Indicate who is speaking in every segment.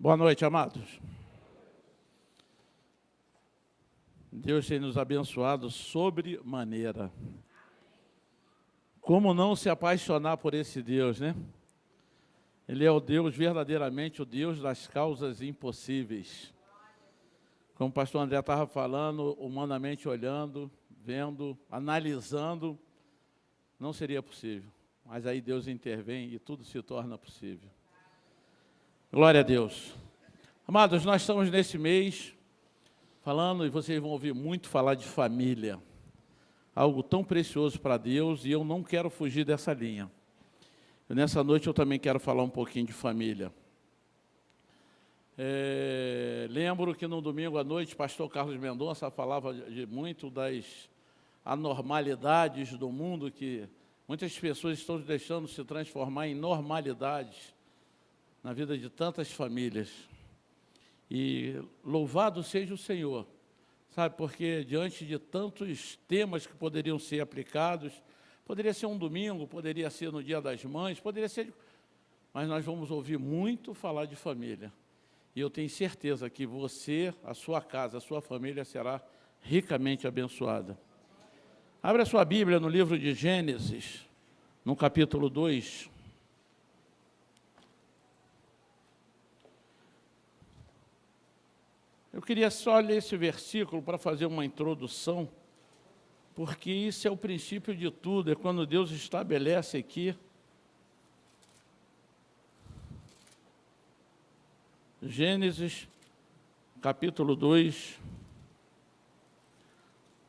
Speaker 1: Boa noite, amados. Deus tem nos abençoado sobremaneira. Como não se apaixonar por esse Deus, né? Ele é o Deus, verdadeiramente o Deus das causas impossíveis. Como o pastor André estava falando, humanamente olhando, vendo, analisando, não seria possível. Mas aí Deus intervém e tudo se torna possível. Glória a Deus. Amados, nós estamos nesse mês falando, e vocês vão ouvir muito falar de família. Algo tão precioso para Deus, e eu não quero fugir dessa linha. Nessa noite eu também quero falar um pouquinho de família. Lembro que no domingo à noite, pastor Carlos Mendonça falava de muito das anormalidades do mundo, que muitas pessoas estão deixando se transformar em normalidades na vida de tantas famílias. E louvado seja o Senhor, sabe, porque diante de tantos temas que poderiam ser aplicados, poderia ser um domingo, poderia ser no Dia das Mães, poderia ser... Mas nós vamos ouvir muito falar de família. E eu tenho certeza que você, a sua casa, a sua família será ricamente abençoada. Abra sua Bíblia no livro de Gênesis, no capítulo 2. Eu queria só ler esse versículo para fazer uma introdução, porque isso é o princípio de tudo, é quando Deus estabelece aqui Gênesis, capítulo 2,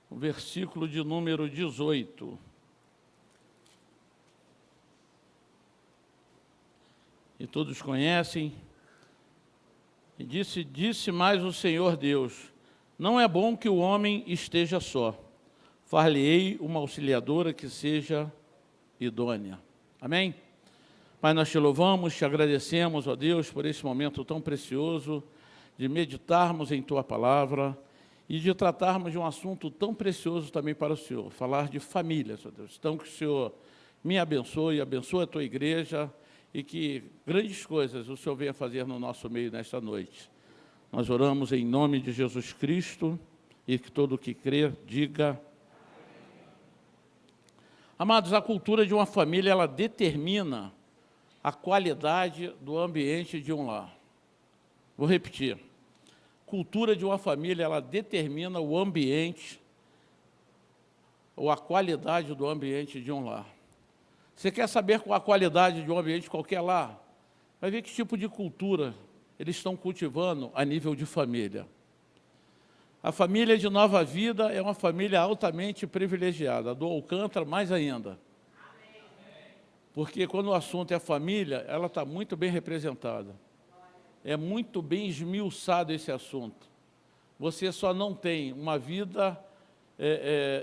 Speaker 1: o versículo de número 18. E todos conhecem. E disse mais o Senhor Deus, não é bom que o homem esteja só. Far-lhe-ei uma auxiliadora que seja idônea. Amém? Pai, nós te louvamos, te agradecemos, ó Deus, por esse momento tão precioso de meditarmos em Tua Palavra e de tratarmos de um assunto tão precioso também para o Senhor, falar de famílias, ó Deus. Então, que o Senhor me abençoe, abençoe a Tua igreja e que grandes coisas o Senhor venha fazer no nosso meio nesta noite. Nós oramos em nome de Jesus Cristo e que todo o que crer, diga. Amados, a cultura de uma família, ela determina a qualidade do ambiente de um lar. Vou repetir. Cultura de uma família, ela determina o ambiente ou a qualidade do ambiente de um lar. Você quer saber qual a qualidade de um ambiente qualquer lar? Vai ver que tipo de cultura eles estão cultivando a nível de família. A família de Nova Vida é uma família altamente privilegiada, a do Alcântara mais ainda. Porque quando o assunto é família, ela está muito bem representada. É muito bem esmiuçado esse assunto. Você só não tem uma vida...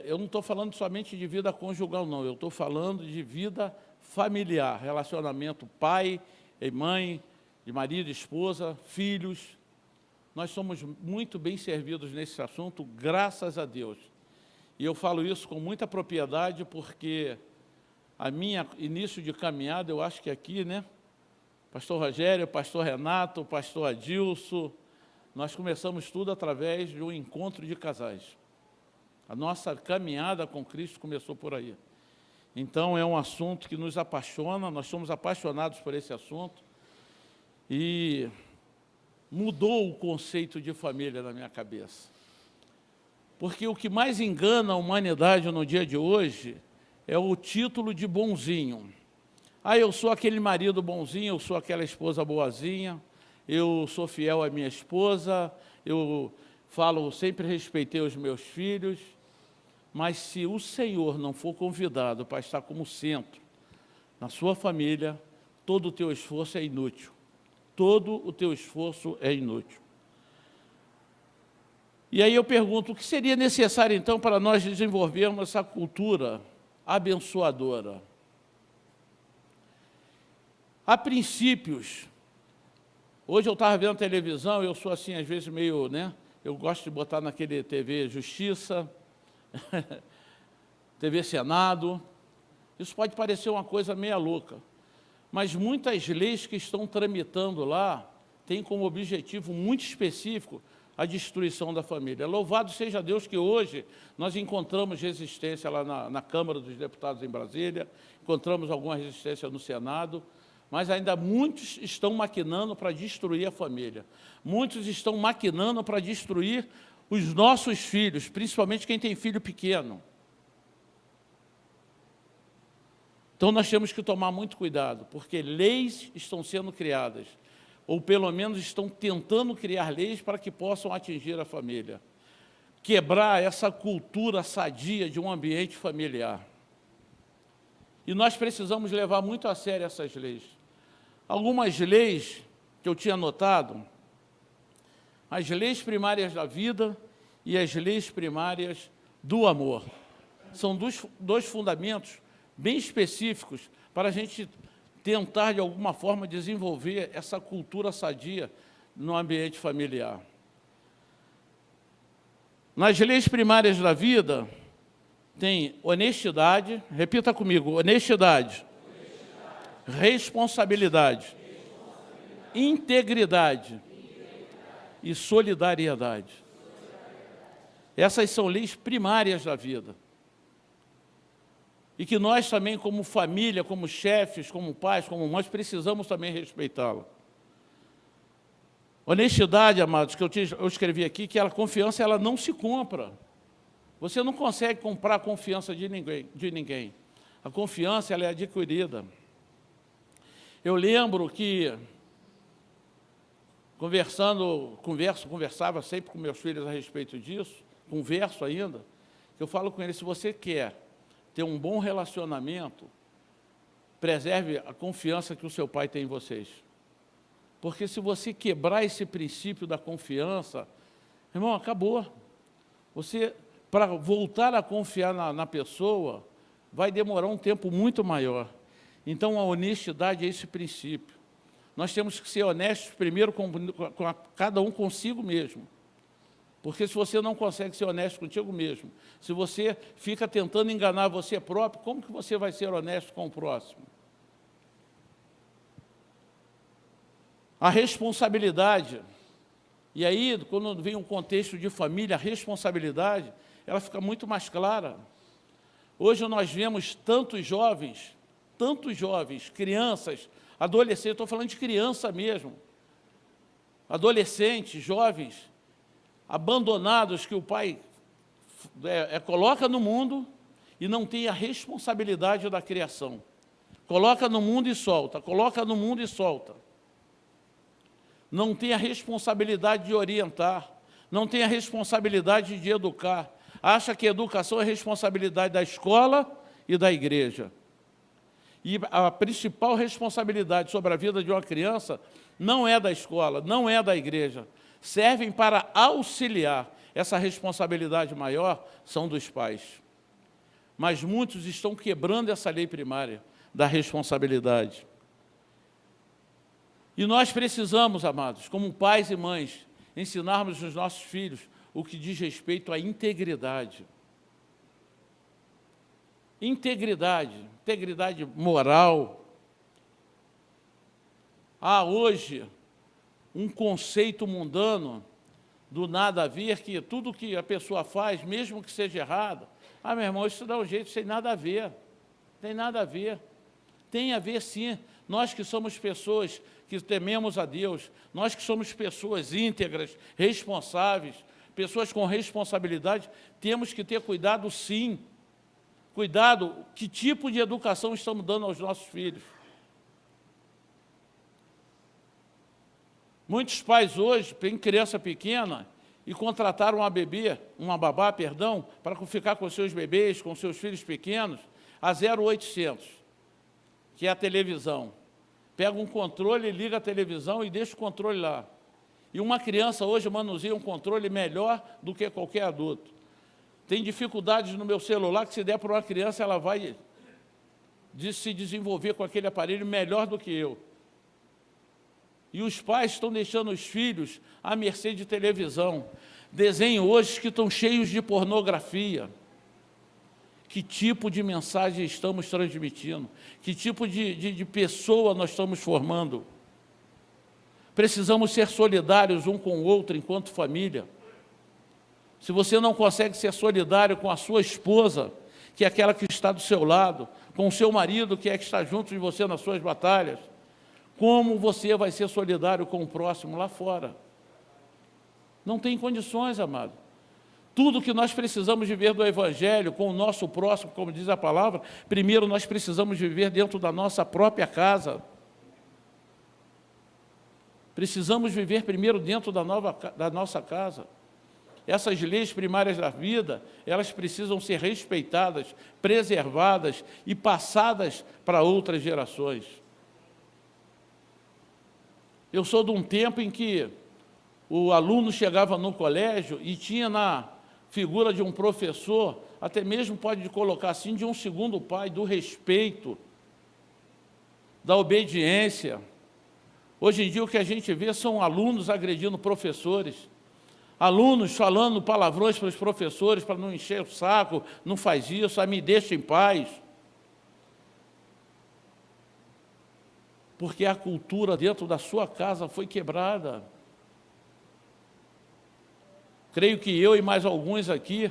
Speaker 1: eu não estou falando somente de vida conjugal, não. Eu estou falando de vida familiar, relacionamento pai e mãe, de marido e esposa, filhos. Nós somos muito bem servidos nesse assunto, graças a Deus. E eu falo isso com muita propriedade, porque a minha início de caminhada, eu acho que aqui, né? Pastor Rogério, pastor Renato, pastor Adilson, nós começamos tudo através de um encontro de casais. A nossa caminhada com Cristo começou por aí. Então, é um assunto que nos apaixona, nós somos apaixonados por esse assunto. E mudou o conceito de família na minha cabeça. Porque o que mais engana a humanidade no dia de hoje é o título de bonzinho. Ah, eu sou aquele marido bonzinho, eu sou aquela esposa boazinha, eu sou fiel à minha esposa, eu falo, sempre respeitei os meus filhos. Mas se o Senhor não for convidado para estar como centro na sua família, todo o teu esforço é inútil. Todo o teu esforço é inútil. E aí eu pergunto, o que seria necessário então para nós desenvolvermos essa cultura abençoadora? Há princípios. Hoje eu estava vendo televisão, eu sou assim às vezes meio, né? Eu gosto de botar naquele TV Justiça, TV Senado. Isso pode parecer uma coisa meia louca, mas muitas leis que estão tramitando lá tem como objetivo muito específico a destruição da família. Louvado seja Deus que hoje nós encontramos resistência lá na Câmara dos Deputados em Brasília, encontramos alguma resistência no Senado, mas ainda muitos estão maquinando para destruir a família. Muitos estão maquinando para destruir os nossos filhos, principalmente quem tem filho pequeno. Então, nós temos que tomar muito cuidado, porque leis estão sendo criadas, ou pelo menos estão tentando criar leis para que possam atingir a família. Quebrar essa cultura sadia de um ambiente familiar. E nós precisamos levar muito a sério essas leis. Algumas leis que eu tinha notado, as leis primárias da vida e as leis primárias do amor. São dois fundamentos bem específicos para a gente tentar, de alguma forma, desenvolver essa cultura sadia no ambiente familiar. Nas leis primárias da vida, tem honestidade, repita comigo, honestidade, responsabilidade, integridade e solidariedade. Essas são leis primárias da vida. E que nós também, como família, como chefes, como pais, como mães, precisamos também respeitá-la. Honestidade, amados, que eu escrevi aqui, que a confiança ela não se compra. Você não consegue comprar a confiança de ninguém. A confiança ela é adquirida. Eu lembro que, conversava sempre com meus filhos a respeito disso, converso ainda, eu falo com eles, se você quer ter um bom relacionamento, preserve a confiança que o seu pai tem em vocês. Porque se você quebrar esse princípio da confiança, irmão, acabou. Você, para voltar a confiar na pessoa, vai demorar um tempo muito maior. Então, a honestidade é esse princípio. Nós temos que ser honestos primeiro com cada um consigo mesmo. Porque se você não consegue ser honesto contigo mesmo, se você fica tentando enganar você próprio, como que você vai ser honesto com o próximo? A responsabilidade. E aí, quando vem um contexto de família, a responsabilidade, ela fica muito mais clara. Hoje nós vemos tantos jovens, crianças, adolescentes, estou falando de criança mesmo, adolescentes, jovens, abandonados que o pai coloca no mundo e não tem a responsabilidade da criação. Coloca no mundo e solta, coloca no mundo e solta. Não tem a responsabilidade de orientar, não tem a responsabilidade de educar. Acha que a educação é responsabilidade da escola e da igreja. E a principal responsabilidade sobre a vida de uma criança não é da escola, não é da igreja. Servem para auxiliar. Essa responsabilidade maior são dos pais. Mas muitos estão quebrando essa lei primária da responsabilidade. E nós precisamos, amados, como pais e mães, ensinarmos os nossos filhos o que diz respeito à integridade. Integridade moral. Há hoje um conceito mundano do nada a ver, que tudo que a pessoa faz, mesmo que seja errado, meu irmão, isso dá um jeito, isso tem nada a ver. Tem nada a ver. Tem a ver, sim. Nós que somos pessoas que tememos a Deus, nós que somos pessoas íntegras, responsáveis, pessoas com responsabilidade, temos que ter cuidado, sim. Cuidado, que tipo de educação estamos dando aos nossos filhos. Muitos pais hoje têm criança pequena e contrataram uma babá, para ficar com seus bebês, com seus filhos pequenos, a 0800, que é a televisão. Pega um controle, liga a televisão e deixa o controle lá. E uma criança hoje manuseia um controle melhor do que qualquer adulto. Tem dificuldades no meu celular que, se der para uma criança, ela vai se desenvolver com aquele aparelho melhor do que eu. E os pais estão deixando os filhos à mercê de televisão. Desenhos hoje que estão cheios de pornografia. Que tipo de mensagem estamos transmitindo? Que tipo de pessoa nós estamos formando? Precisamos ser solidários um com o outro enquanto família. Se você não consegue ser solidário com a sua esposa, que é aquela que está do seu lado, com o seu marido, que é que está junto de você nas suas batalhas, como você vai ser solidário com o próximo lá fora? Não tem condições, amado. Tudo que nós precisamos viver do Evangelho com o nosso próximo, como diz a palavra, primeiro nós precisamos viver dentro da nossa própria casa. Precisamos viver primeiro dentro da nossa casa. Essas leis primárias da vida, elas precisam ser respeitadas, preservadas e passadas para outras gerações. Eu sou de um tempo em que o aluno chegava no colégio e tinha na figura de um professor, até mesmo pode colocar assim, de um segundo pai, do respeito, da obediência. Hoje em dia o que a gente vê são alunos agredindo professores, alunos falando palavrões para os professores, para não encher o saco, não faz isso, me deixa em paz. Porque a cultura dentro da sua casa foi quebrada. Creio que eu e mais alguns aqui,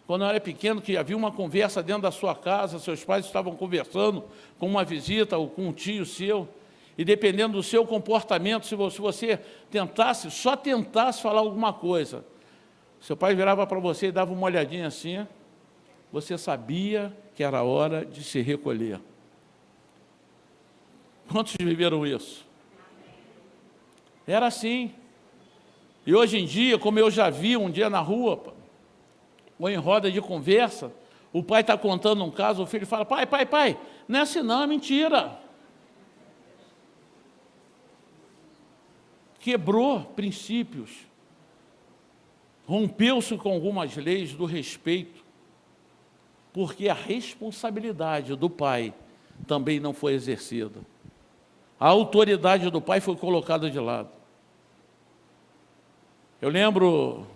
Speaker 1: quando eu era pequeno, que havia uma conversa dentro da sua casa, seus pais estavam conversando com uma visita ou com um tio seu, e dependendo do seu comportamento, se você só tentasse falar alguma coisa, seu pai virava para você e dava uma olhadinha assim, você sabia que era hora de se recolher. Quantos viveram isso? Era assim. E hoje em dia, como eu já vi um dia na rua, ou em roda de conversa, o pai está contando um caso, o filho fala, pai, não é assim não, é mentira. Quebrou princípios, rompeu-se com algumas leis do respeito, porque a responsabilidade do pai também não foi exercida. A autoridade do pai foi colocada de lado. Eu lembro,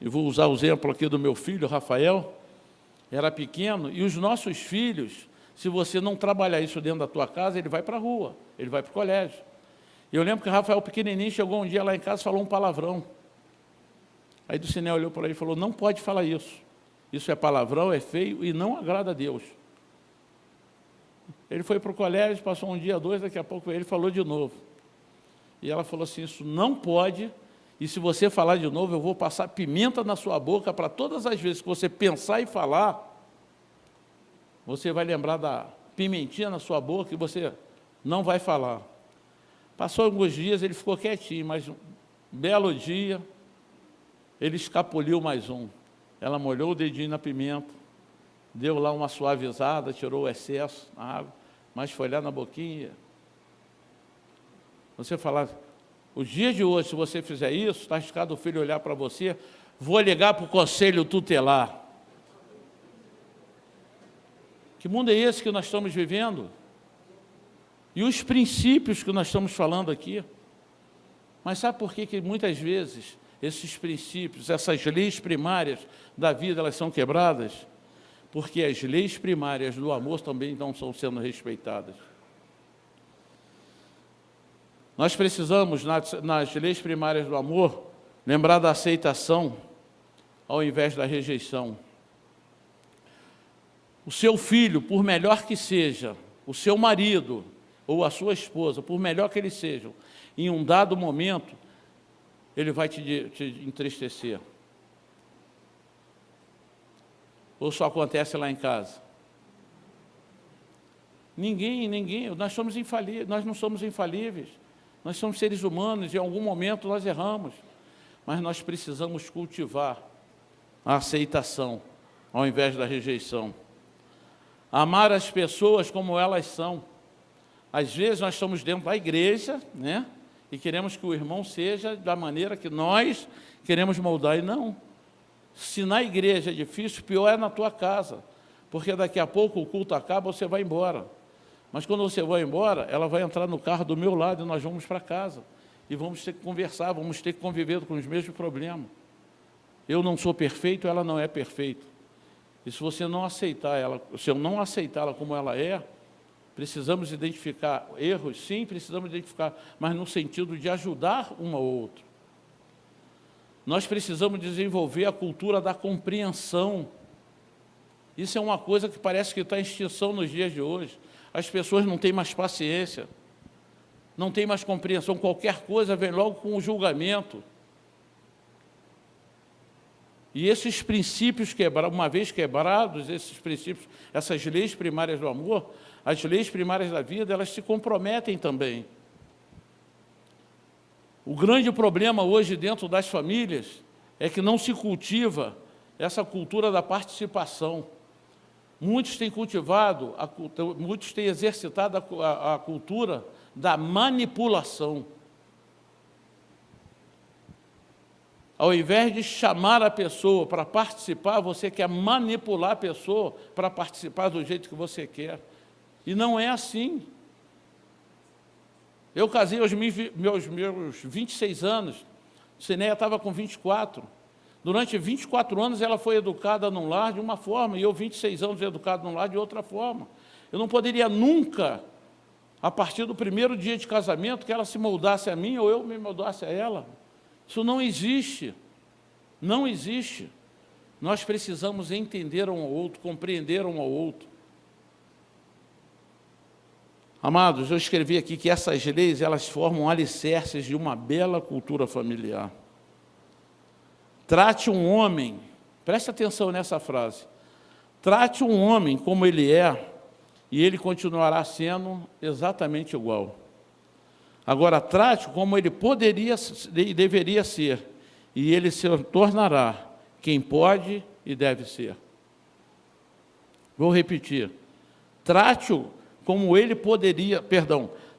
Speaker 1: e vou usar o exemplo aqui do meu filho, Rafael, era pequeno, e os nossos filhos, se você não trabalhar isso dentro da tua casa, ele vai para a rua, ele vai para o colégio. E eu lembro que o Rafael, pequenininho, chegou um dia lá em casa e falou um palavrão. Aí do Ciné olhou para ele e falou, não pode falar isso. Isso é palavrão, é feio e não agrada a Deus. Ele foi para o colégio, passou um dia, dois, daqui a pouco ele falou de novo. E ela falou assim, isso não pode, e se você falar de novo, eu vou passar pimenta na sua boca para todas as vezes que você pensar e falar, você vai lembrar da pimentinha na sua boca e você não vai falar. Passou alguns dias, ele ficou quietinho, mas um belo dia, ele escapuliu mais um. Ela molhou o dedinho na pimenta, deu lá uma suavizada, tirou o excesso na água, mas foi lá na boquinha. Você falar, os dias de hoje, se você fizer isso, está arriscado o filho olhar para você, vou ligar para o conselho tutelar. Que mundo é esse que nós estamos vivendo? E os princípios que nós estamos falando aqui? Mas sabe por que muitas vezes esses princípios, essas leis primárias da vida, elas são quebradas? Porque as leis primárias do amor também não estão sendo respeitadas. Nós precisamos, nas leis primárias do amor, lembrar da aceitação ao invés da rejeição. O seu filho, por melhor que seja, o seu marido ou a sua esposa, por melhor que eles sejam, em um dado momento, ele vai te entristecer. Ou só acontece lá em casa? Ninguém, nós somos infalíveis, nós não somos infalíveis. Nós somos seres humanos e em algum momento nós erramos. Mas nós precisamos cultivar a aceitação ao invés da rejeição. Amar as pessoas como elas são. Às vezes nós estamos dentro da igreja, né? E queremos que o irmão seja da maneira que nós queremos moldar. E não. Se na igreja é difícil, pior é na tua casa. Porque daqui a pouco o culto acaba, você vai embora. Mas quando você vai embora, ela vai entrar no carro do meu lado e nós vamos para casa. E vamos ter que conversar, vamos ter que conviver com os mesmos problemas. Eu não sou perfeito, ela não é perfeita. E se você não aceitar ela, se eu não aceitá-la como ela é, Precisamos identificar erros, sim, precisamos identificar, mas no sentido de ajudar um ao outro. Nós precisamos desenvolver a cultura da compreensão. Isso é uma coisa que parece que está em extinção nos dias de hoje. As pessoas não têm mais paciência, não têm mais compreensão, qualquer coisa vem logo com o julgamento. E esses princípios quebrados, uma vez quebrados, esses princípios, essas leis primárias do amor, as leis primárias da vida, elas se comprometem também. O grande problema hoje dentro das famílias é que não se cultiva essa cultura da participação. Muitos têm cultivado, muitos têm exercitado a cultura da manipulação. Ao invés de chamar a pessoa para participar, você quer manipular a pessoa para participar do jeito que você quer. E não é assim. Eu casei aos meus 26 anos, Cineia estava com 24. Durante 24 anos ela foi educada num lar de uma forma, e eu 26 anos educado num lar de outra forma. Eu não poderia nunca, a partir do primeiro dia de casamento, que ela se moldasse a mim ou eu me moldasse a ela. Isso não existe. Não existe. Nós precisamos entender um ao outro, compreender um ao outro. Amados, eu escrevi aqui que essas leis, elas formam alicerces de uma bela cultura familiar. Trate um homem, preste atenção nessa frase, trate um homem como ele é, e ele continuará sendo exatamente igual. Agora, trate como ele poderia e deveria ser, e ele se tornará quem pode e deve ser. Vou repetir. Trate-o como ele poderia,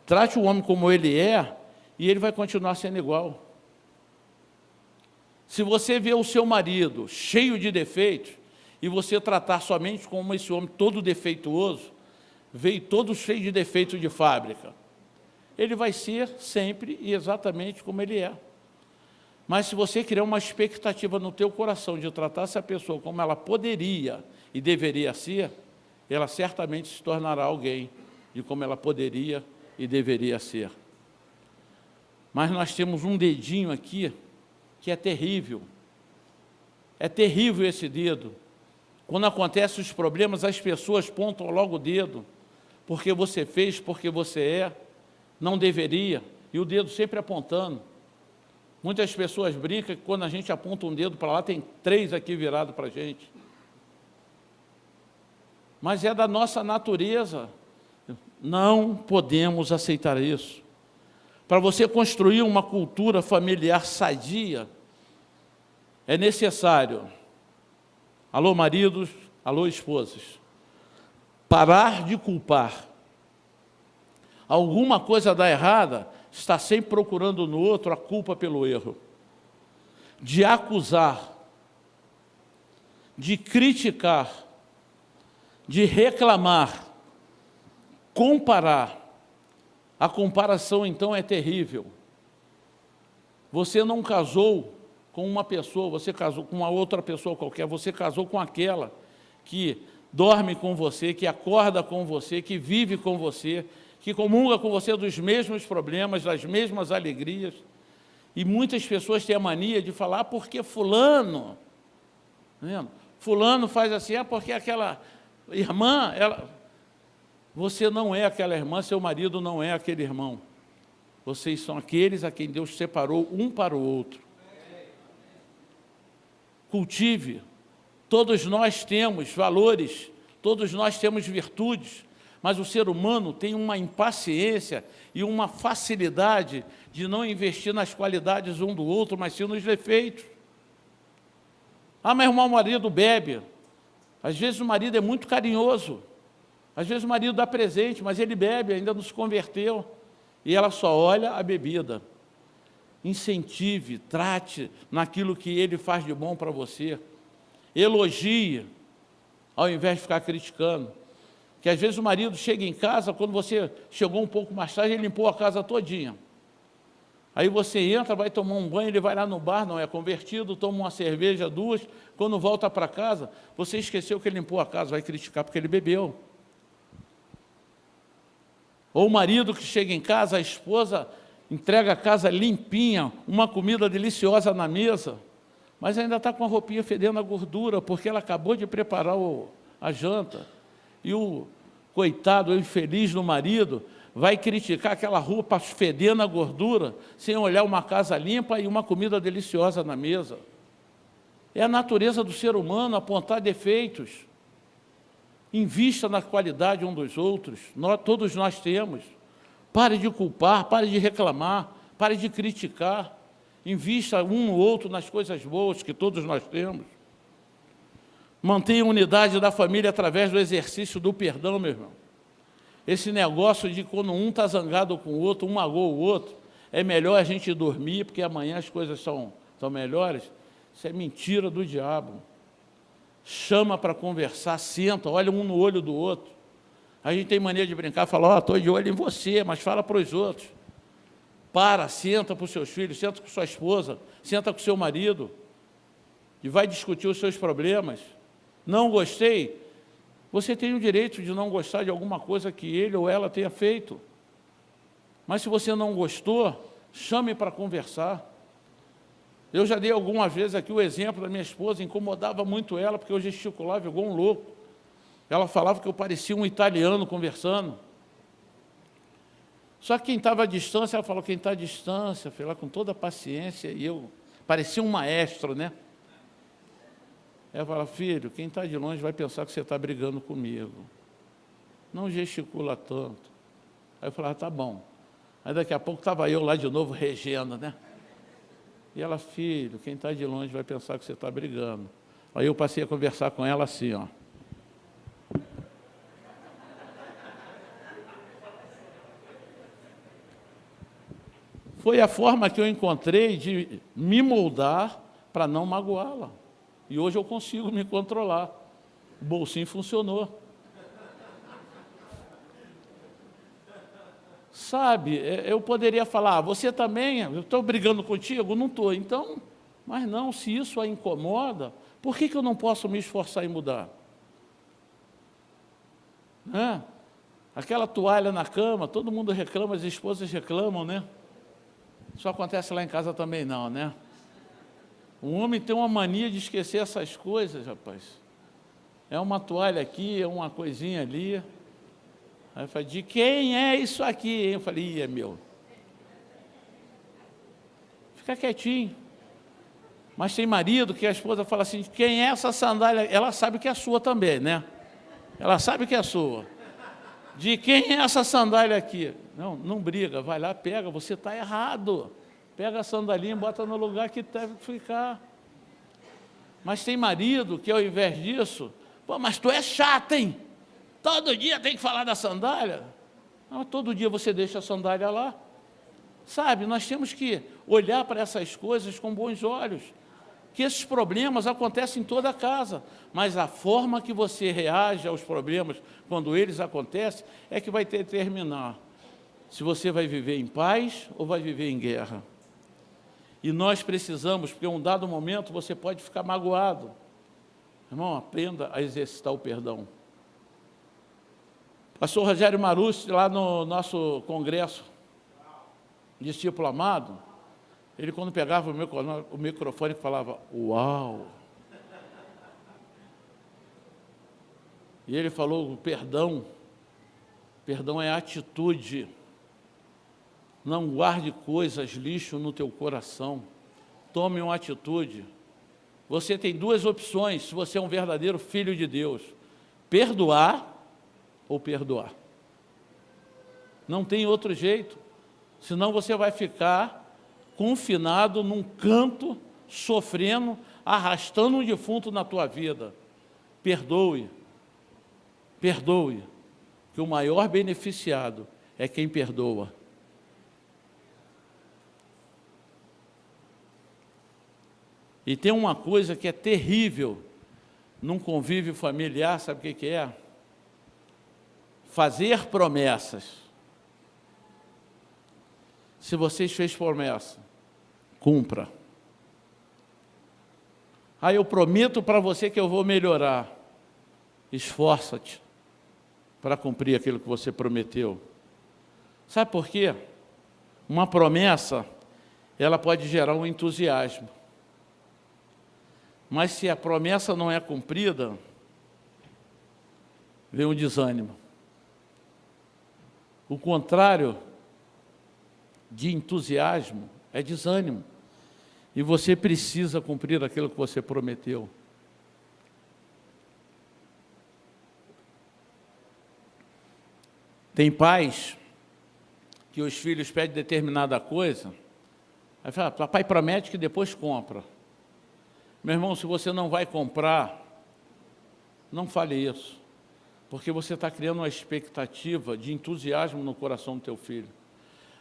Speaker 1: trate o homem como ele é, e ele vai continuar sendo igual. Se você vê o seu marido cheio de defeitos, e você tratar somente como esse homem todo defeituoso, veio todo cheio de defeitos de fábrica, ele vai ser sempre e exatamente como ele é. Mas se você criar uma expectativa no teu coração de tratar essa pessoa como ela poderia e deveria ser, ela certamente se tornará alguém de como ela poderia e deveria ser. Mas nós temos um dedinho aqui que é terrível. É terrível esse dedo. Quando acontecem os problemas, as pessoas apontam logo o dedo, porque você fez, porque você é, não deveria, e o dedo sempre apontando. Muitas pessoas brincam que quando a gente aponta um dedo para lá, tem 3 aqui virados para a gente. Mas é da nossa natureza. Não podemos aceitar isso. Para você construir uma cultura familiar sadia, é necessário, alô maridos, alô esposas, parar de culpar. Alguma coisa dá errada, está sempre procurando no outro a culpa pelo erro. De acusar, de criticar, de reclamar, comparar. A comparação, então, é terrível. Você não casou com uma pessoa, você casou com uma outra pessoa qualquer, você casou com aquela que dorme com você, que acorda com você, que vive com você, que comunga com você dos mesmos problemas, das mesmas alegrias. E muitas pessoas têm a mania de falar, porque fulano, tá vendo? Fulano faz assim, porque aquela irmã, você não é aquela irmã, seu marido não é aquele irmão. Vocês são aqueles a quem Deus separou um para o outro. Cultive. Todos nós temos valores, todos nós temos virtudes, mas o ser humano tem uma impaciência e uma facilidade de não investir nas qualidades um do outro, mas sim nos defeitos. Ah, mas o meu marido bebe. Às vezes o marido é muito carinhoso. Às vezes o marido dá presente, mas ele bebe, ainda não se converteu. E ela só olha a bebida. Incentive, trate naquilo que ele faz de bom para você. Elogie, ao invés de ficar criticando. Que às vezes o marido chega em casa, quando você chegou um pouco mais tarde, ele limpou a casa todinha. Aí você entra, vai tomar um banho, ele vai lá no bar, não é convertido, toma uma cerveja, 2, quando volta para casa, você esqueceu que ele limpou a casa, vai criticar porque ele bebeu. Ou o marido que chega em casa, a esposa entrega a casa limpinha, uma comida deliciosa na mesa, mas ainda está com a roupinha fedendo a gordura, porque ela acabou de preparar a janta. E o coitado, o infeliz do marido, vai criticar aquela roupa fedendo a gordura, sem olhar uma casa limpa e uma comida deliciosa na mesa. É a natureza do ser humano apontar defeitos. Invista na qualidade um dos outros, todos nós temos. Pare de culpar, pare de reclamar, pare de criticar. Invista um no outro nas coisas boas que todos nós temos. Mantenha a unidade da família através do exercício do perdão, meu irmão. Esse negócio de quando um está zangado com o outro, um magoa o outro, é melhor a gente dormir, porque amanhã as coisas são melhores. Isso é mentira do diabo. Chama para conversar, senta, olha um no olho do outro. A gente tem mania de brincar, falar, estou de olho em você, mas fala para os outros. Senta para os seus filhos, senta com sua esposa, senta com seu marido e vai discutir os seus problemas. Não gostei? Você tem o direito de não gostar de alguma coisa que ele ou ela tenha feito. Mas se você não gostou, chame para conversar. Eu já dei algumas vezes aqui o exemplo da minha esposa, incomodava muito ela, porque eu gesticulava igual um louco. Ela falava que eu parecia um italiano conversando. Só que quem estava à distância, ela falou, quem está à distância, foi lá com toda a paciência, e eu parecia um maestro, né? Ela fala, filho, quem está de longe vai pensar que você está brigando comigo. Não gesticula tanto. Aí eu falava, tá bom. Aí daqui a pouco estava eu lá de novo regendo, né? E ela, filho, quem está de longe vai pensar que você está brigando. Aí eu passei a conversar com ela assim, ó. Foi a forma que eu encontrei de me moldar para não magoá-la. E hoje eu consigo me controlar. O bolsinho funcionou. Sabe, eu poderia falar, você também, eu estou brigando contigo? Não estou. Então, mas não, se isso a incomoda, por que eu não posso me esforçar em mudar? Aquela toalha na cama, todo mundo reclama, as esposas reclamam, né? Isso acontece lá em casa também não, né? O homem tem uma mania de esquecer essas coisas, rapaz. É uma toalha aqui, é uma coisinha ali. Aí eu falei, de quem é isso aqui? Eu falei, é meu. Fica quietinho. Mas tem marido que a esposa fala assim, quem é essa sandália? Ela sabe que é sua também, né? Ela sabe que é sua. De quem é essa sandália aqui? Não, não briga, vai lá, pega, você está errado. Pega a sandalinha e bota no lugar que deve ficar. Mas tem marido que ao invés disso, pô, mas tu é chato, hein? Todo dia tem que falar da sandália. Não, todo dia você deixa a sandália lá. Sabe, nós temos que olhar para essas coisas com bons olhos. Que esses problemas acontecem em toda a casa, mas a forma que você reage aos problemas quando eles acontecem é que vai determinar se você vai viver em paz ou vai viver em guerra. E nós precisamos, porque em um dado momento você pode ficar magoado. Irmão, aprenda a exercitar o perdão. Pastor Rogério Marucci, lá no nosso congresso de discípulo amado, ele quando pegava o microfone falava, uau! E ele falou, perdão é atitude. Não guarde coisas, lixo no teu coração. Tome uma atitude. Você tem duas opções, se você é um verdadeiro filho de Deus. Perdoar ou perdoar. Não tem outro jeito. Senão você vai ficar confinado num canto, sofrendo, arrastando um defunto na tua vida. Perdoe. Perdoe. Que o maior beneficiado é quem perdoa. E tem uma coisa que é terrível num convívio familiar, sabe o que é? Fazer promessas. Se vocês fez promessa, cumpra. Eu prometo para você que eu vou melhorar. Esforça-te para cumprir aquilo que você prometeu. Sabe por quê? Uma promessa, ela pode gerar um entusiasmo. Mas se a promessa não é cumprida, vem um desânimo. O contrário de entusiasmo é desânimo. E você precisa cumprir aquilo que você prometeu. Tem pais que os filhos pedem determinada coisa, aí fala, papai promete que depois compra. Meu irmão, se você não vai comprar, não fale isso, porque você está criando uma expectativa de entusiasmo no coração do teu filho.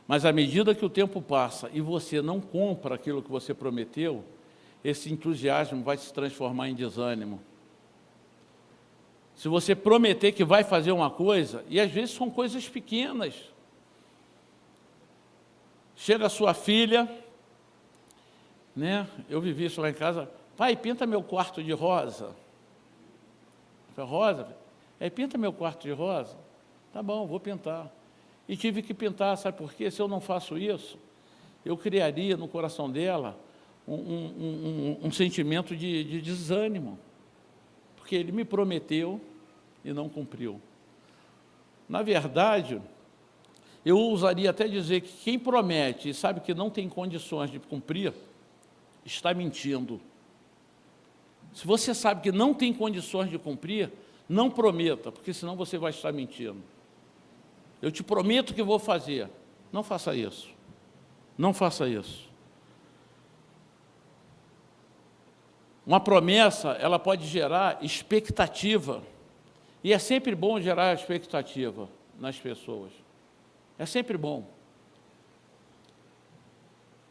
Speaker 1: Mas à medida que o tempo passa e você não compra aquilo que você prometeu, esse entusiasmo vai se transformar em desânimo. Se você prometer que vai fazer uma coisa, e às vezes são coisas pequenas. Chega a sua filha, né? Eu vivi isso lá em casa, pai, pinta meu quarto de rosa. Eu falei, rosa? Pinta meu quarto de rosa. Tá bom, vou pintar. E tive que pintar, sabe por quê? Se eu não faço isso, eu criaria no coração dela um sentimento de desânimo. Porque ele me prometeu e não cumpriu. Na verdade, eu ousaria até dizer que quem promete e sabe que não tem condições de cumprir, está mentindo. Se você sabe que não tem condições de cumprir, não prometa, porque senão você vai estar mentindo. Eu te prometo que vou fazer. Não faça isso. Não faça isso. Uma promessa, ela pode gerar expectativa. E é sempre bom gerar expectativa nas pessoas. É sempre bom.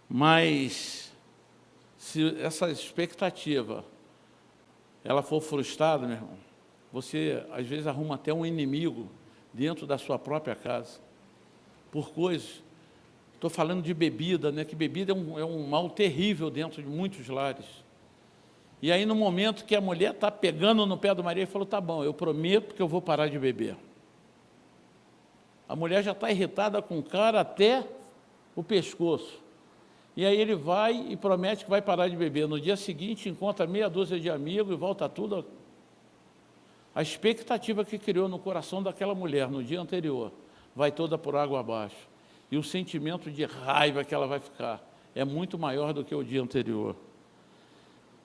Speaker 1: Mas, se essa expectativa, ela for frustrada, meu irmão, você, às vezes, arruma até um inimigo dentro da sua própria casa, por coisas. Estou falando de bebida, né? Que bebida é um mal terrível dentro de muitos lares. E aí, no momento que a mulher está pegando no pé do marido, ele falou, tá bom, eu prometo que eu vou parar de beber. A mulher já está irritada com o cara até o pescoço. E aí ele vai e promete que vai parar de beber. No dia seguinte, encontra meia dúzia de amigos e volta tudo. A expectativa que criou no coração daquela mulher no dia anterior vai toda por água abaixo. E o sentimento de raiva que ela vai ficar é muito maior do que o dia anterior.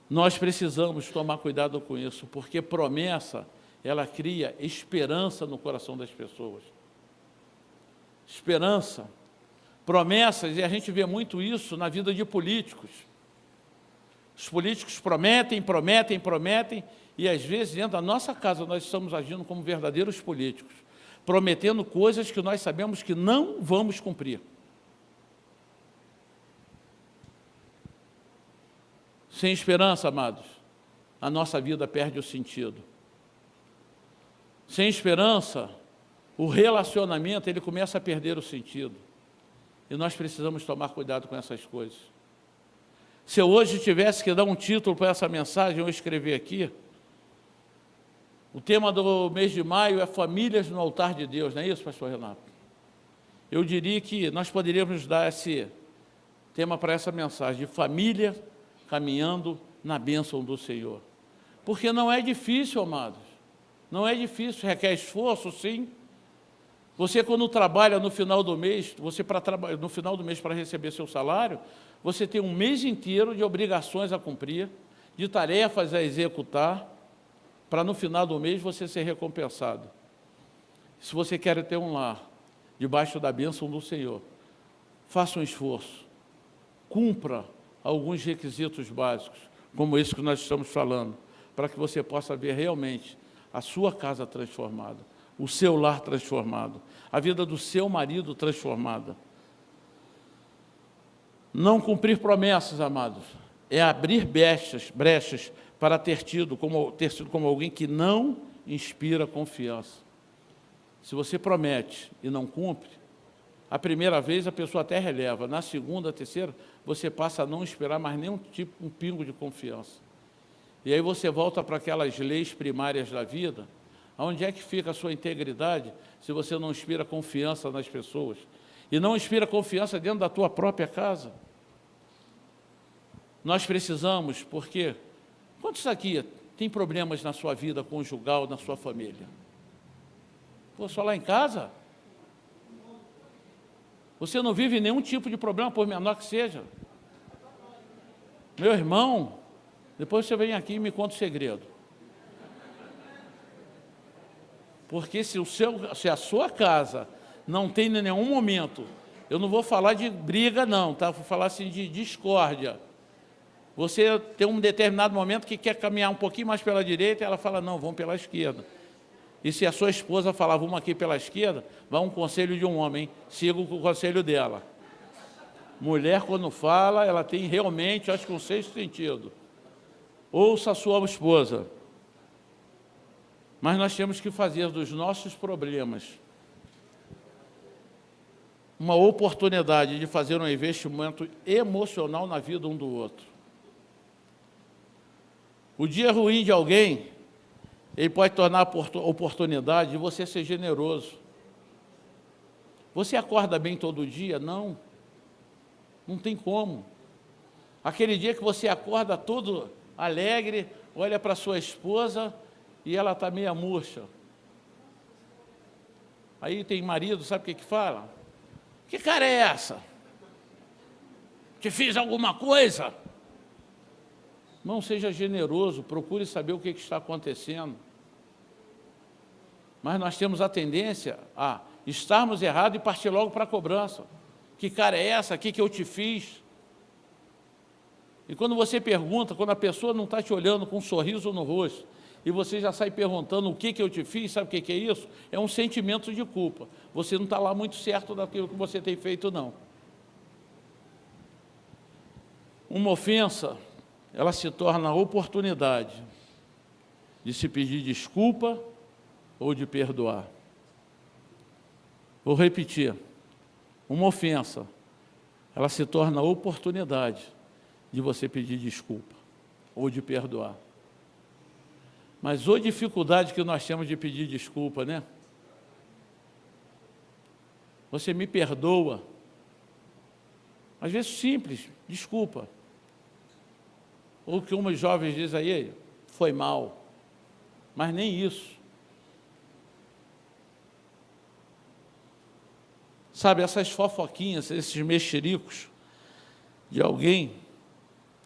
Speaker 1: Nós precisamos tomar cuidado com isso, porque promessa, ela cria esperança no coração das pessoas. Esperança, promessas, e a gente vê muito isso na vida de políticos. Os políticos prometem, prometem, prometem, e às vezes dentro da nossa casa nós estamos agindo como verdadeiros políticos, prometendo coisas que nós sabemos que não vamos cumprir. Sem esperança, amados, a nossa vida perde o sentido. Sem esperança, o relacionamento ele começa a perder o sentido. E nós precisamos tomar cuidado com essas coisas. Se eu hoje tivesse que dar um título para essa mensagem, eu escrevi aqui, o tema do mês de maio é Famílias no Altar de Deus, não é isso, pastor Renato? Eu diria que nós poderíamos dar esse tema para essa mensagem, de família caminhando na bênção do Senhor. Porque não é difícil, amados. Não é difícil, requer esforço, sim. Você, quando trabalha no final do mês, no final do mês para receber seu salário, você tem um mês inteiro de obrigações a cumprir, de tarefas a executar, para no final do mês você ser recompensado. Se você quer ter um lar debaixo da bênção do Senhor, faça um esforço, cumpra alguns requisitos básicos, como esse que nós estamos falando, para que você possa ver realmente a sua casa transformada, o seu lar transformado, a vida do seu marido transformada. Não cumprir promessas, amados, é abrir brechas para ter sido como alguém que não inspira confiança. Se você promete e não cumpre, a primeira vez a pessoa até releva, na segunda, terceira, você passa a não esperar mais nenhum tipo, um pingo de confiança. E aí você volta para aquelas leis primárias da vida, Aonde é que fica a sua integridade se você não inspira confiança nas pessoas? E não inspira confiança dentro da tua própria casa? Nós precisamos, porque quantos aqui tem problemas na sua vida conjugal, na sua família? Pô, só lá em casa? Você não vive nenhum tipo de problema, por menor que seja? Meu irmão, depois você vem aqui e me conta o segredo. Porque se a sua casa não tem em nenhum momento, eu não vou falar de briga não, tá? Vou falar assim de discórdia. Você tem um determinado momento que quer caminhar um pouquinho mais pela direita, e ela fala, não, vamos pela esquerda. E se a sua esposa falar, vamos aqui pela esquerda, vai um conselho de um homem, siga o conselho dela. Mulher, quando fala, ela tem realmente, acho que um sexto sentido. Ouça a sua esposa. Mas nós temos que fazer dos nossos problemas uma oportunidade de fazer um investimento emocional na vida um do outro. O dia ruim de alguém, ele pode tornar a oportunidade de você ser generoso. Você acorda bem todo dia? Não. Não tem como. Aquele dia que você acorda todo alegre, olha para sua esposa e ela está meia murcha. Aí tem marido, sabe o que fala? Que cara é essa? Te fiz alguma coisa? Não seja generoso, procure saber o que está acontecendo. Mas nós temos a tendência a estarmos errados e partir logo para a cobrança. Que cara é essa? O que eu te fiz? E quando você pergunta, quando a pessoa não está te olhando com um sorriso no rosto, e você já sai perguntando o que eu te fiz, sabe o que é isso? É um sentimento de culpa. Você não está lá muito certo daquilo que você tem feito, não. Uma ofensa, ela se torna a oportunidade de se pedir desculpa ou de perdoar. Vou repetir. Uma ofensa, ela se torna a oportunidade de você pedir desculpa ou de perdoar. Mas a dificuldade que nós temos de pedir desculpa, né? Você me perdoa. Às vezes simples, desculpa. Ou que uns jovens dizem aí, foi mal. Mas nem isso. Sabe, essas fofoquinhas, esses mexericos de alguém,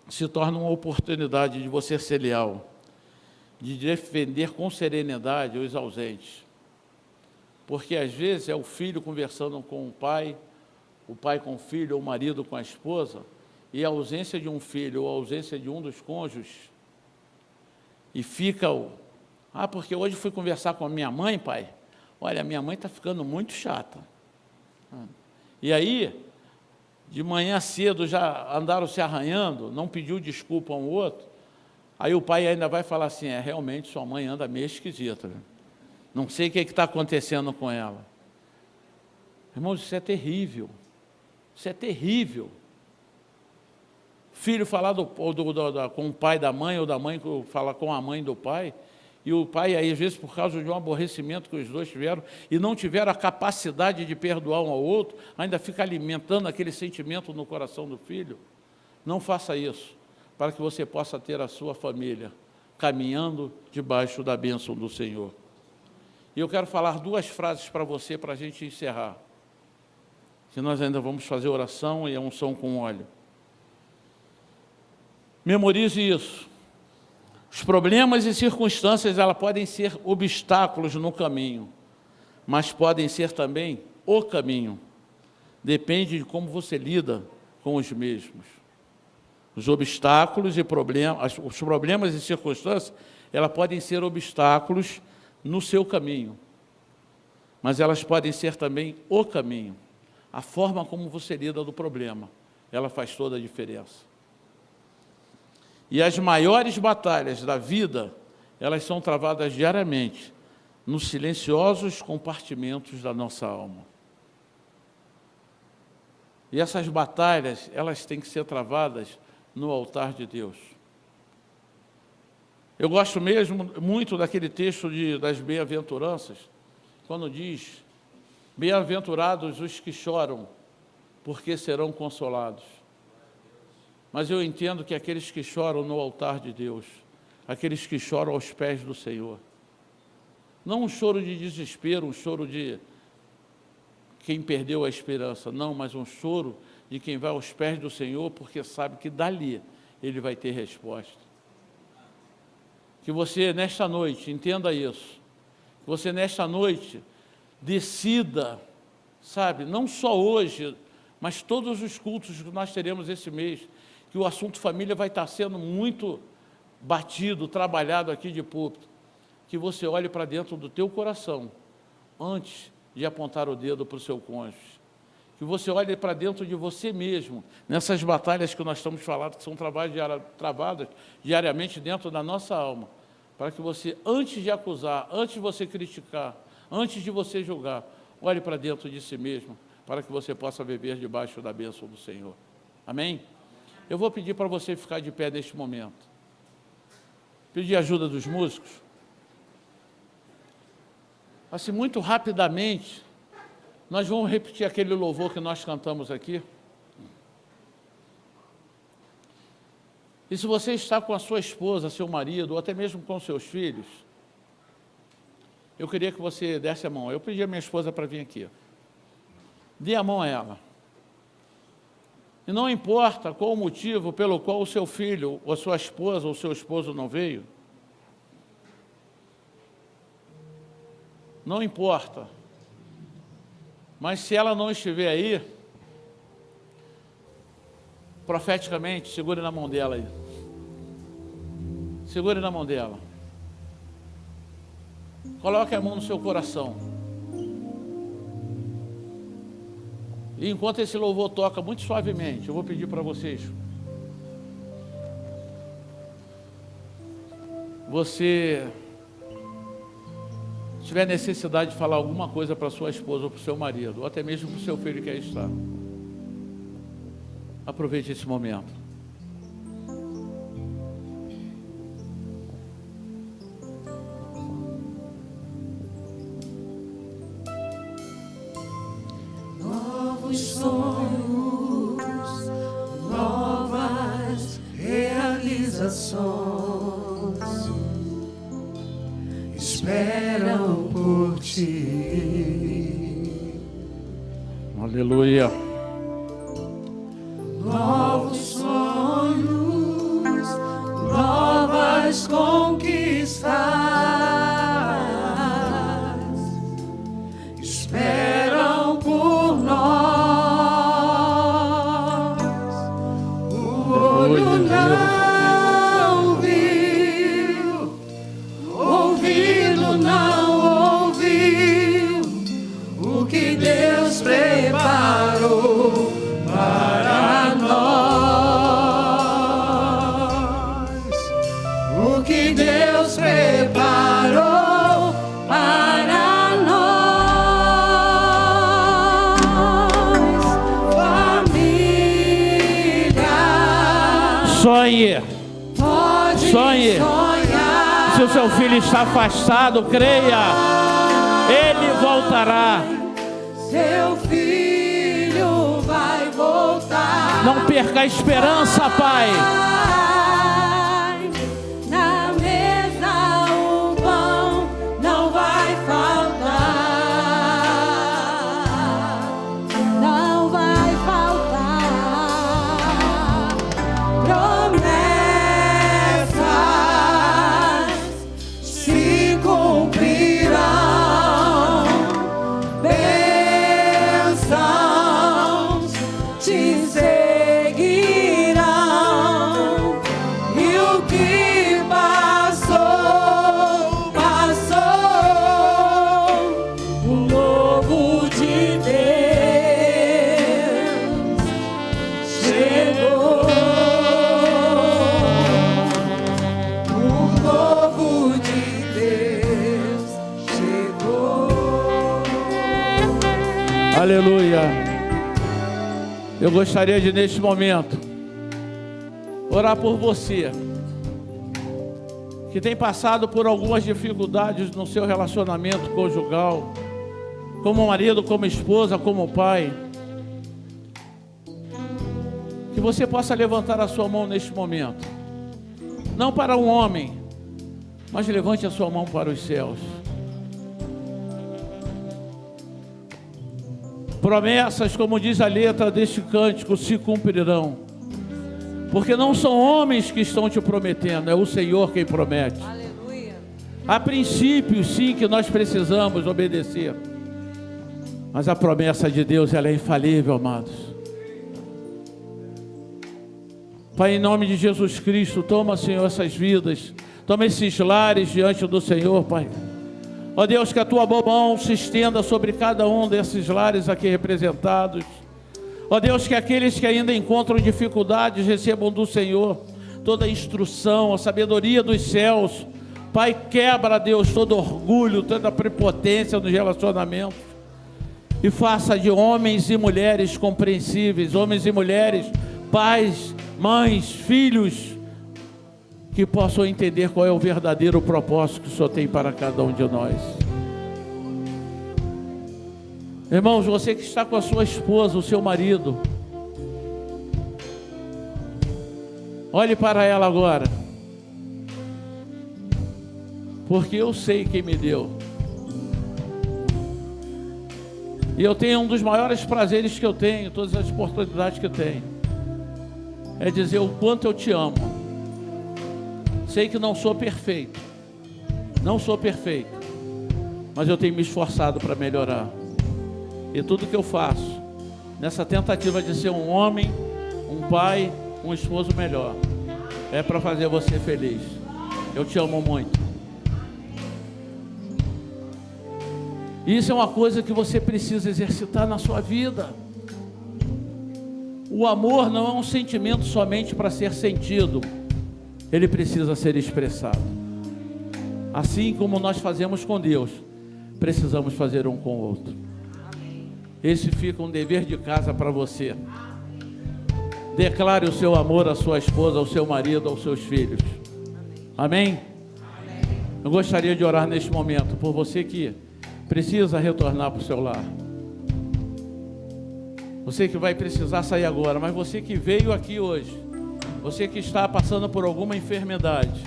Speaker 1: se tornam uma oportunidade de você ser leal, de defender com serenidade os ausentes. Porque, às vezes, é o filho conversando com o pai com o filho, ou o marido com a esposa, e a ausência de um filho, ou a ausência de um dos cônjuges, e fica porque hoje fui conversar com a minha mãe, pai, olha, minha mãe está ficando muito chata. E aí, de manhã cedo, já andaram se arranhando, não pediu desculpa um ao outro, aí o pai ainda vai falar assim, realmente sua mãe anda meio esquisita, né? Não sei o que está acontecendo com ela. Irmãos, isso é terrível. Isso é terrível. Filho falar com o pai da mãe, ou da mãe falar com a mãe do pai, e o pai, aí, às vezes, por causa de um aborrecimento que os dois tiveram, e não tiveram a capacidade de perdoar um ao outro, ainda fica alimentando aquele sentimento no coração do filho. Não faça isso, para que você possa ter a sua família caminhando debaixo da bênção do Senhor. E eu quero falar duas frases para você, para a gente encerrar. Que nós ainda vamos fazer oração e a unção com óleo. Memorize isso. Os problemas e circunstâncias, elas podem ser obstáculos no caminho, mas podem ser também o caminho. Depende de como você lida com os mesmos. Os obstáculos e problemas, os problemas e circunstâncias, elas podem ser obstáculos no seu caminho, mas elas podem ser também o caminho. A forma como você lida do problema, ela faz toda a diferença. E as maiores batalhas da vida, elas são travadas diariamente, nos silenciosos compartimentos da nossa alma. E essas batalhas, elas têm que ser travadas no altar de Deus. Eu gosto mesmo muito daquele texto das bem-aventuranças, quando diz: bem-aventurados os que choram, porque serão consolados. Mas eu entendo que aqueles que choram no altar de Deus, aqueles que choram aos pés do Senhor, não um choro de desespero, um choro de quem perdeu a esperança, não, mas um choro de quem vai aos pés do Senhor, porque sabe que dali ele vai ter resposta. Que você, nesta noite, entenda isso. Que você, nesta noite, decida, sabe, não só hoje, mas todos os cultos que nós teremos esse mês, que o assunto família vai estar sendo muito batido, trabalhado aqui de púlpito. Que você olhe para dentro do teu coração, antes de apontar o dedo para o seu cônjuge. Que você olhe para dentro de você mesmo, nessas batalhas que nós estamos falando, que são travadas diariamente dentro da nossa alma, para que você, antes de acusar, antes de você criticar, antes de você julgar, olhe para dentro de si mesmo, para que você possa viver debaixo da bênção do Senhor. Amém? Eu vou pedir para você ficar de pé neste momento. Pedir ajuda dos músicos. Assim, muito rapidamente, nós vamos repetir aquele louvor que nós cantamos aqui. E se você está com a sua esposa, seu marido, ou até mesmo com seus filhos, eu queria que você desse a mão. Eu pedi a minha esposa para vir aqui. Dê a mão a ela. E não importa qual o motivo pelo qual o seu filho, ou a sua esposa, ou o seu esposo não veio, não importa. Mas se ela não estiver aí, profeticamente, segure na mão dela aí. Segure na mão dela. Coloque a mão no seu coração. E enquanto esse louvor toca muito suavemente, eu vou pedir para vocês. Você tiver necessidade de falar alguma coisa para sua esposa ou para o seu marido, ou até mesmo para o seu filho que aí está, aproveite esse momento.
Speaker 2: Novos sonhos, novas realizações esperam por ti.
Speaker 1: Aleluia.
Speaker 2: Novos sonhos, novas conquistas esperam por nós. O olho não viu, ouvido não ouviu o que Deus preparou para nós. O que Deus preparou para nós. Família,
Speaker 1: Sonhe.
Speaker 2: pode
Speaker 1: Sonhe.
Speaker 2: sonhar.
Speaker 1: Se o seu filho está afastado, creia. Ele voltará.
Speaker 2: Seu filho vai voltar.
Speaker 1: Não perca a esperança, Pai.
Speaker 2: Na mesa o pão não vai faltar. Não vai faltar. Promessas se cumprirão. Bênçãos te seguirão. E o que passou, passou. O novo de Deus chegou. O novo de Deus chegou.
Speaker 1: Aleluia. Eu gostaria de, neste momento, orar por você que tem passado por algumas dificuldades no seu relacionamento conjugal, como marido, como esposa, como pai, que você possa levantar a sua mão neste momento, não para um homem, mas levante a sua mão para os céus. Promessas, como diz a letra deste cântico, se cumprirão, porque não são homens que estão te prometendo, é o Senhor quem promete.
Speaker 2: Aleluia.
Speaker 1: Há princípios, sim, que nós precisamos obedecer, mas a promessa de Deus, ela é infalível, amados. Pai, em nome de Jesus Cristo, toma, Senhor, essas vidas, toma esses lares diante do Senhor, Pai. Ó Deus, que a tua boa mão se estenda sobre cada um desses lares aqui representados. Ó Deus, que aqueles que ainda encontram dificuldades recebam do Senhor toda a instrução, a sabedoria dos céus. Pai, quebra, Deus, todo orgulho, toda prepotência nos relacionamentos e faça de homens e mulheres compreensíveis, homens e mulheres, pais, mães, filhos, que possam entender qual é o verdadeiro propósito que o Senhor tem para cada um de nós. Irmãos, você que está com a sua esposa, o seu marido, olhe para ela agora, porque eu sei quem me deu, e eu tenho um dos maiores prazeres que eu tenho, todas as oportunidades que eu tenho, é dizer o quanto eu te amo. Sei que não sou perfeito, mas eu tenho me esforçado para melhorar. E tudo que eu faço, nessa tentativa de ser um homem, um pai, um esposo melhor, é para fazer você feliz. Eu te amo muito. Isso é uma coisa que você precisa exercitar na sua vida. O amor não é um sentimento somente para ser sentido. Ele precisa ser expressado. Assim como nós fazemos com Deus, precisamos fazer um com o outro. Esse fica um dever de casa para você. Declare o seu amor à sua esposa, ao seu marido, aos seus filhos. Amém? Eu gostaria de orar neste momento por você que precisa retornar para o seu lar. Você que vai precisar sair agora, mas você que veio aqui hoje, você que está passando por alguma enfermidade,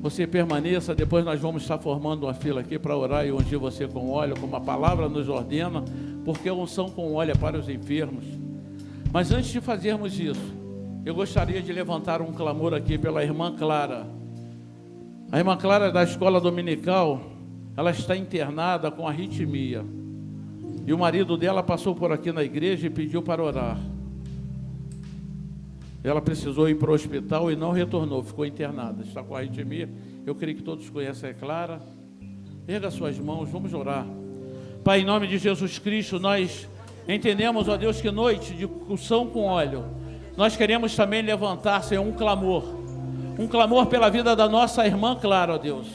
Speaker 1: você permaneça. Depois nós vamos estar formando uma fila aqui para orar e ungir você com óleo, como a palavra nos ordena, porque a unção com óleo é para os enfermos. Mas antes de fazermos isso, eu gostaria de levantar um clamor aqui pela irmã Clara. A irmã Clara da escola dominical, ela está internada com arritmia, e o marido dela passou por aqui na igreja e pediu para orar. Ela precisou ir para o hospital e não retornou, ficou internada, está com arritmia. Eu creio que todos conhecem a Clara. Erga suas mãos, vamos orar. Pai, em nome de Jesus Cristo, nós entendemos, ó Deus, que noite de unção com óleo, nós queremos também levantar, Senhor, um clamor pela vida da nossa irmã Clara, ó Deus,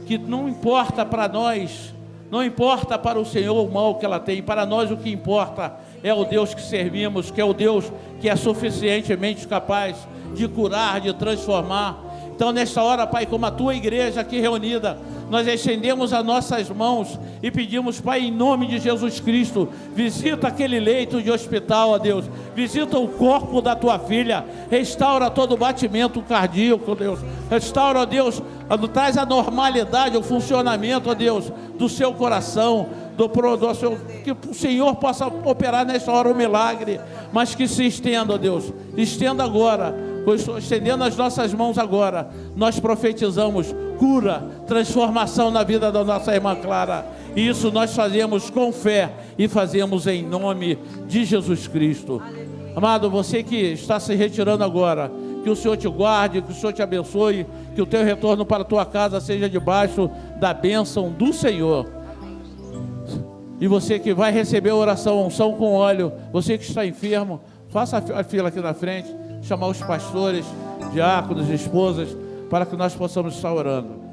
Speaker 1: que não importa para nós, não importa para o Senhor o mal que ela tem, para nós o que importa é o Deus que servimos, que é o Deus que é suficientemente capaz de curar, de transformar. Então, nesta hora, Pai, como a Tua igreja aqui reunida, nós estendemos as nossas mãos e pedimos, Pai, em nome de Jesus Cristo, visita aquele leito de hospital, ó Deus, visita o corpo da Tua filha, restaura todo o batimento cardíaco, ó Deus, restaura, ó Deus, traz a normalidade, o funcionamento, ó Deus, do seu coração, que o Senhor possa operar nesta hora um milagre, mas que se estenda, ó Deus, estenda agora. Estendendo as nossas mãos agora, nós profetizamos cura, transformação na vida da nossa irmã Clara, e isso nós fazemos com fé e fazemos em nome de Jesus Cristo. Amado, você que está se retirando agora, que o Senhor te guarde, que o Senhor te abençoe, que o teu retorno para a tua casa seja debaixo da bênção do Senhor. E você que vai receber a oração, unção com óleo, você que está enfermo, faça a fila aqui na frente, chamar os pastores, diáconos, esposas, para que nós possamos estar orando.